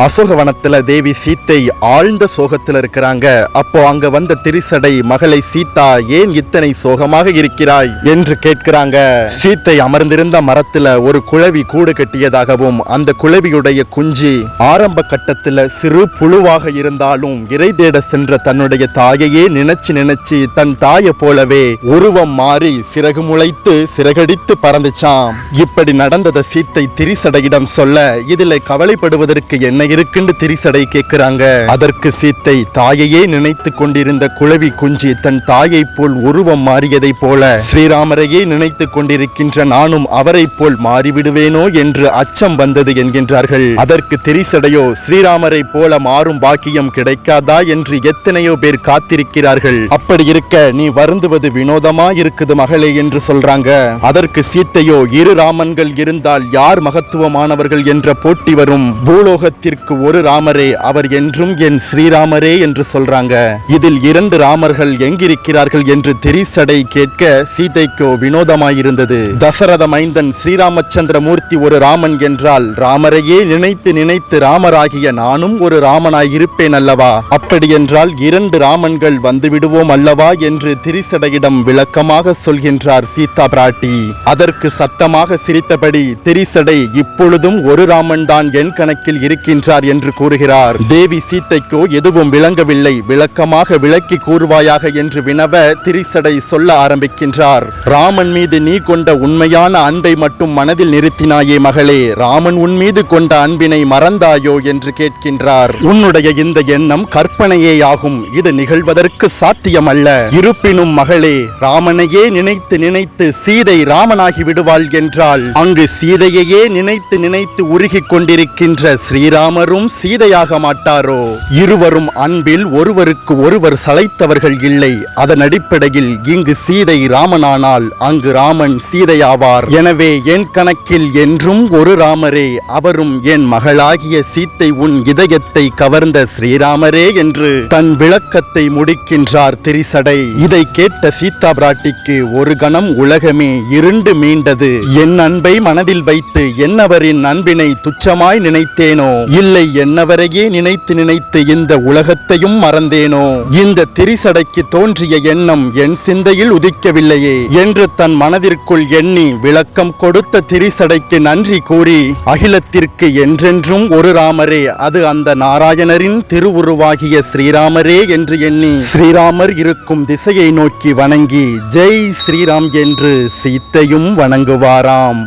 அசோகவனத்துல தேவி சீத்தை ஆழ்ந்த சோகத்துல இருக்கிறாங்க. அப்போ அங்க வந்த திரிசடை மகளை சீதா ஏன் இத்தனை சோகமாக இருக்கிறாய் என்று கேட்கிறாங்க. சீத்தை அமர்ந்திருந்த மரத்துல ஒரு குளவி கூடு கட்டியதாகவும் அந்த குளவியுடைய குஞ்சு ஆரம்ப கட்டத்துல சிறு புழுவாக இருந்தாலும் இறை தேட சென்ற தன்னுடைய தாயையே நினைச்சு தன் தாயை போலவே உருவம் மாறி சிறகு முளைத்து சிறகடித்து பறந்துச்சாம். இப்படி நடந்ததை சீத்தை திரிசடையிடம் சொல்ல இதுல கவலைப்படுவதற்கு என்ன இருக்குன்னு திரிசடை கேட்கிறாங்க. அதற்கு சீத்தை தாயையே நினைத்து கொண்டிருந்த குளவி குஞ்சி தன் தாயை போல் உருவம் மாறியதை போல ஸ்ரீராமரையே நினைத்து கொண்டிருக்கின்ற நானும் அவரை போல் மாறிவிடுவேனோ என்று அச்சம் வந்தது என்கின்றார்கள். அதற்கு திரிசடையோ ஸ்ரீராமரை போல மாறும் பாக்கியம் கிடைக்காதா என்று எத்தனையோ பேர் காத்திருக்கிறார்கள். அப்படி இருக்க நீ வருந்துவது வினோதமா இருக்குது மகளே என்று சொல்றாங்க. அதற்கு சீத்தையோ இரு ராமன்கள் இருந்தால் யார் மகத்துவமானவர்கள் என்ற போட்டி வரும். பூலோகத்திற்கு ஒரு ராமரே, அவர் என்றும் என் ஸ்ரீராமரே என்று சொல்றாங்க. இதில் இரண்டு ராமர்கள் எங்கிருக்கிறார்கள் என்று திரிசடை கேட்க சீதைக்கோ வினோதமாயிருந்தது. தசரத மைந்தன் ஸ்ரீராமச்சந்திர மூர்த்தி ஒரு ராமன் என்றால் ராமரையே நினைத்து ராமராகிய நானும் ஒரு ராமனாய் இருப்பேன் அல்லவா? அப்படி என்றால் இரண்டு ராமன்கள் வந்து விடுவோம் அல்லவா என்று திரிசடையிடம் விளக்கமாக சொல்கின்றார் சீதா பிராட்டி. அதற்கு சத்தமாக சிரித்தபடி திரிசடை இப்பொழுதும் ஒரு ராமன் தான் என் கணக்கில் இருக்கின்றார் என்று கூறுகிறார். தேவி சீத்தைக்கோ எதுவும் விளங்கவில்லை. விளக்கமாக விளக்கி கூறுவாயாக என்று வினவ திரிசடை சொல்ல ஆரம்பிக்கின்றார். ராமன் மீது நீ கொண்ட உண்மையான அன்பை மட்டும் மனதில் நிறுத்தினாயே மகளே, ராமன் உன் மீது கொண்ட அன்பினை மறந்தாயோ என்று கேட்கின்றார். உன்னுடைய இந்த எண்ணம் கற்பனையேயாகும், இது நிகழ்வதற்கு சாத்தியமல்ல. இருப்பினும் மகளே, ராமனையே நினைத்து சீதை ராமனாகி விடுவாள் என்றால் அங்கு சீதையையே நினைத்து உருகிக் கொண்டிருக்கின்ற ஸ்ரீராமரும் சீதையாக மாட்டாரோ? இருவரும் அன்பில் ஒருவருக்கு ஒருவர் சளைத்தவர்கள் இல்லை. அதன் அடிப்படையில் இங்கு சீதை ராமனானால் அங்கு ராமன் சீதையாவார். எனவே என் கணக்கில் என்றும் ஒரு ராமரே, அவரும் என் மகளாகிய சீத்தை உன் இதயத்தை கவர்ந்த ஸ்ரீராமரே என்று தன் விளக்கத்தை முடிக்கின்றார் திரிசடை. இதை கேட்ட சீதா பிராட்டிக்கு ஒரு கணம் உலகமே இருண்டு மீண்டது. என் அன்பை மனதில் வைத்து என்னவரின் அன்பினை துச்சமாய் நினைத்தேனோ, இல்லை என்னவரையே நினைத்து இந்த உலகத்தையும் மறந்தேனோ? இந்த திரிசடைக்கு தோன்றிய எண்ணம் என் சிந்தையில் உதிக்கவில்லையே என்று தன் மனதிற்குள் எண்ணி விளக்கம் கொடுத்த திரிசடைக்கு நன்றி கூறி அகிலத்திற்கு என்றென்றும் ஒரு ராமரே, அது அந்த நாராயணரின் திருவுருவாகிய ஸ்ரீராமரே என்று எண்ணி ஸ்ரீராமர் இருக்கும் திசையை நோக்கி வணங்கி ஜெய் ஸ்ரீராம் என்று சீத்தையும் வணங்குவாராம்.